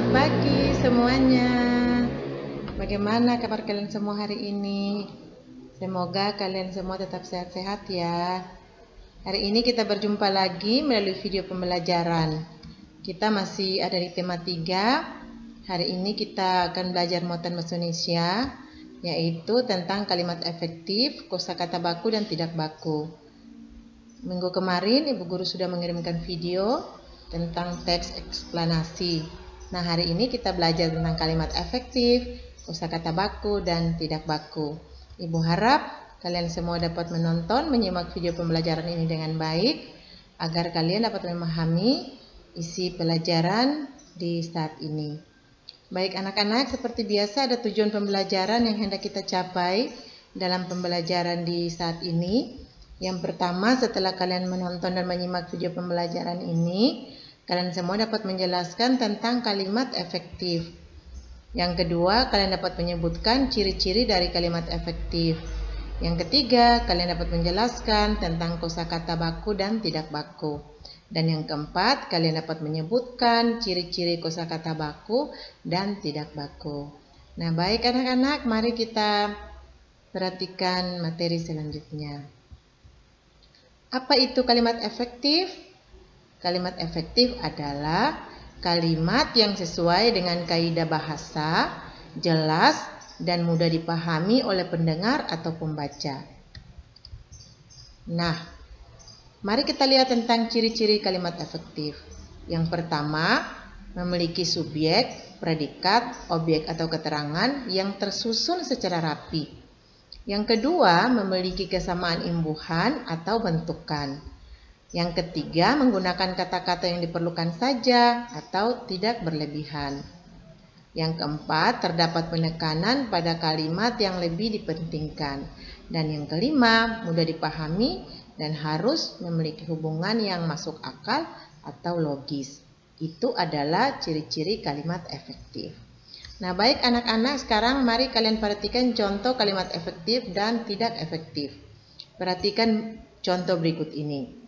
Selamat pagi semuanya. Bagaimana kabar kalian semua hari ini? Semoga kalian semua tetap sehat-sehat ya. Hari ini kita berjumpa lagi melalui video pembelajaran. Kita masih ada di tema 3. Hari ini kita akan belajar muatan bahasa Indonesia, yaitu tentang kalimat efektif, kosakata baku dan tidak baku. Minggu kemarin Ibu Guru sudah mengirimkan video tentang teks eksplanasi. Nah, hari ini kita belajar tentang kalimat efektif, kosakata baku, dan tidak baku. Ibu harap kalian semua dapat menonton, menyimak video pembelajaran ini dengan baik, agar kalian dapat memahami isi pelajaran di saat ini. Baik anak-anak, seperti biasa ada tujuan pembelajaran yang hendak kita capai dalam pembelajaran di saat ini. Yang pertama, setelah kalian menonton dan menyimak video pembelajaran ini, kalian semua dapat menjelaskan tentang kalimat efektif. Yang kedua, kalian dapat menyebutkan ciri-ciri dari kalimat efektif. Yang ketiga, kalian dapat menjelaskan tentang kosakata baku dan tidak baku. Dan yang keempat, kalian dapat menyebutkan ciri-ciri kosakata baku dan tidak baku. Nah, baik anak-anak, mari kita perhatikan materi selanjutnya. Apa itu kalimat efektif? Kalimat efektif adalah kalimat yang sesuai dengan kaidah bahasa, jelas, dan mudah dipahami oleh pendengar atau pembaca. Nah, mari kita lihat tentang ciri-ciri kalimat efektif. Yang pertama, memiliki subjek, predikat, objek atau keterangan yang tersusun secara rapi. Yang kedua, memiliki kesamaan imbuhan atau bentukan. Yang ketiga, menggunakan kata-kata yang diperlukan saja atau tidak berlebihan. Yang keempat, terdapat penekanan pada kalimat yang lebih dipentingkan. Dan yang kelima, mudah dipahami dan harus memiliki hubungan yang masuk akal atau logis. Itu adalah ciri-ciri kalimat efektif. Nah, baik anak-anak, sekarang mari kalian perhatikan contoh kalimat efektif dan tidak efektif. Perhatikan contoh berikut ini.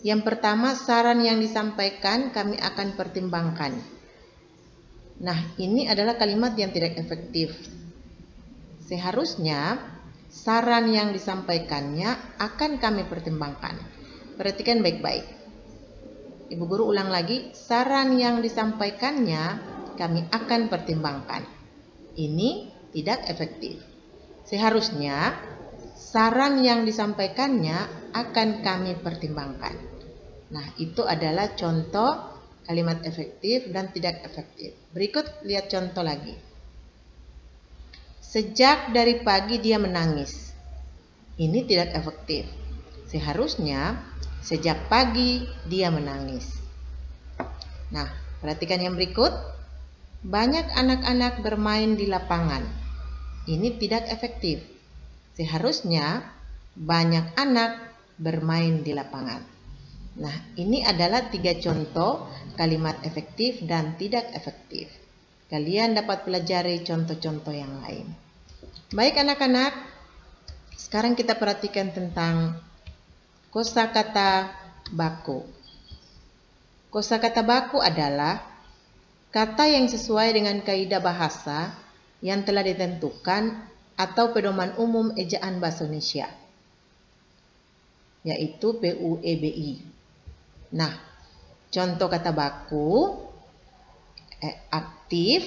Yang pertama, saran yang disampaikan kami akan pertimbangkan. Nah, ini adalah kalimat yang tidak efektif. Seharusnya, saran yang disampaikannya akan kami pertimbangkan. Perhatikan baik-baik. Ibu Guru ulang lagi, saran yang disampaikannya kami akan pertimbangkan. Ini tidak efektif. Seharusnya, saran yang disampaikannya akan kami pertimbangkan. Nah, itu adalah contoh kalimat efektif dan tidak efektif. Berikut lihat contoh lagi. Sejak dari pagi dia menangis. Ini tidak efektif. Seharusnya sejak pagi dia menangis. Nah, perhatikan yang berikut. Banyak anak-anak bermain di lapangan. Ini tidak efektif. Seharusnya banyak anak bermain di lapangan. Nah, ini adalah 3 contoh kalimat efektif dan tidak efektif. Kalian dapat pelajari contoh-contoh yang lain. Baik anak-anak, sekarang kita perhatikan tentang kosakata baku. Kosakata baku adalah kata yang sesuai dengan kaidah bahasa yang telah ditentukan atau pedoman umum ejaan bahasa Indonesia, yaitu PUEBI. Nah, contoh kata baku, aktif,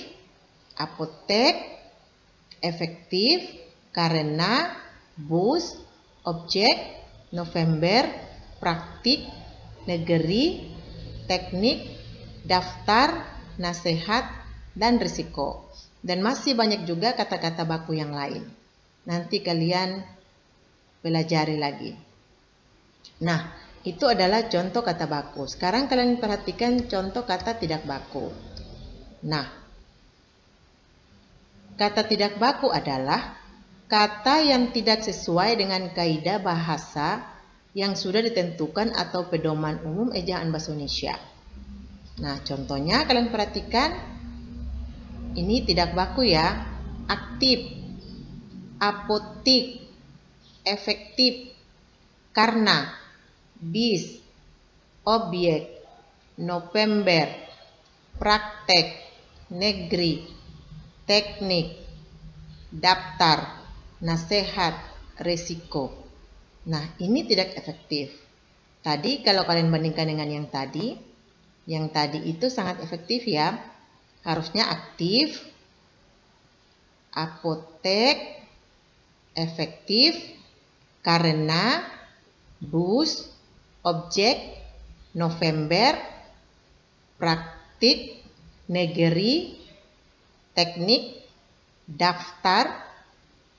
apotek, efektif, karena, bus, objek, November, praktik, negeri, teknik, daftar, nasihat, dan risiko. Dan masih banyak juga kata-kata baku yang lain. Nanti kalian pelajari lagi. Nah, itu adalah contoh kata baku. Sekarang kalian perhatikan contoh kata tidak baku. Nah, kata tidak baku adalah kata yang tidak sesuai dengan kaidah bahasa yang sudah ditentukan atau pedoman umum ejaan bahasa Indonesia. Nah, contohnya kalian perhatikan. Ini tidak baku ya. Aktif, apotik, efektif, karena, bis, objek, November, praktek, negeri, teknik, daftar, nasihat, resiko. Nah, ini tidak efektif. Tadi kalau kalian bandingkan dengan yang tadi itu sangat efektif ya. Harusnya aktif, apotek, efektif, karena, bus, objek, November, praktik, negeri, teknik, daftar,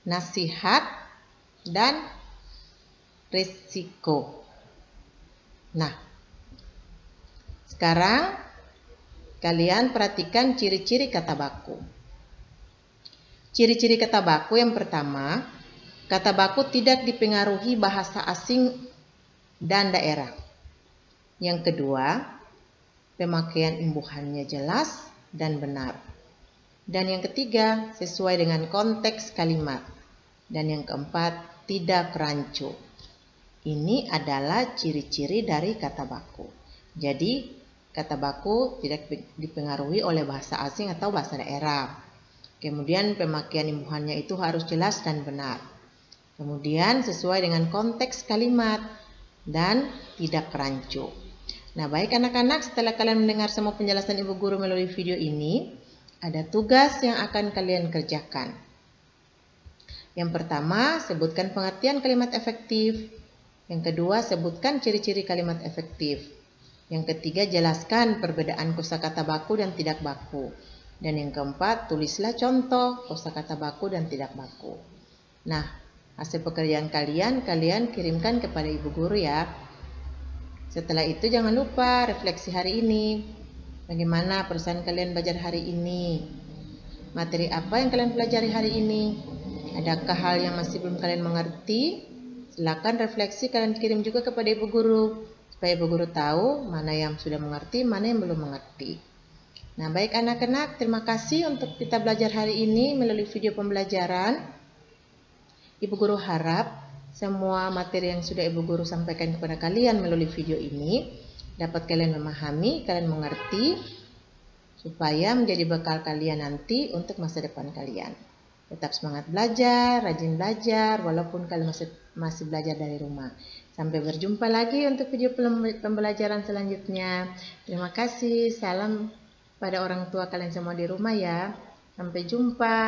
nasihat, dan risiko. Nah, sekarang kalian perhatikan ciri-ciri kata baku. Ciri-ciri kata baku yang pertama, kata baku tidak dipengaruhi bahasa asing dan daerah. Yang kedua, pemakaian imbuhannya jelas dan benar. Dan yang ketiga, sesuai dengan konteks kalimat. Dan yang keempat, tidak rancu. Ini adalah ciri-ciri dari kata baku. Jadi, kata baku tidak dipengaruhi oleh bahasa asing atau bahasa daerah. Kemudian pemakaian imbuhannya itu harus jelas dan benar. Kemudian sesuai dengan konteks kalimat dan tidak rancu. Nah, baik anak-anak, setelah kalian mendengar semua penjelasan Ibu Guru melalui video ini, ada tugas yang akan kalian kerjakan. Yang pertama, sebutkan pengertian kalimat efektif. Yang kedua, sebutkan ciri-ciri kalimat efektif. Yang ketiga, jelaskan perbedaan kosakata baku dan tidak baku. Dan yang keempat, tulislah contoh kosakata baku dan tidak baku. Nah, hasil pekerjaan kalian kirimkan kepada Ibu Guru ya. Setelah itu jangan lupa refleksi hari ini. Bagaimana perasaan kalian belajar hari ini? Materi apa yang kalian pelajari hari ini? Adakah hal yang masih belum kalian mengerti? Silakan refleksi kalian kirim juga kepada Ibu Guru. Supaya Ibu Guru tahu mana yang sudah mengerti, mana yang belum mengerti. Nah, baik anak-anak, terima kasih untuk kita belajar hari ini melalui video pembelajaran. Ibu Guru harap semua materi yang sudah Ibu Guru sampaikan kepada kalian melalui video ini dapat kalian memahami, kalian mengerti, supaya menjadi bekal kalian nanti untuk masa depan kalian. Tetap semangat belajar, rajin belajar, walaupun kalian masih belajar dari rumah. Sampai berjumpa lagi untuk video pembelajaran selanjutnya. Terima kasih, salam pada orang tua kalian semua di rumah ya. Sampai jumpa.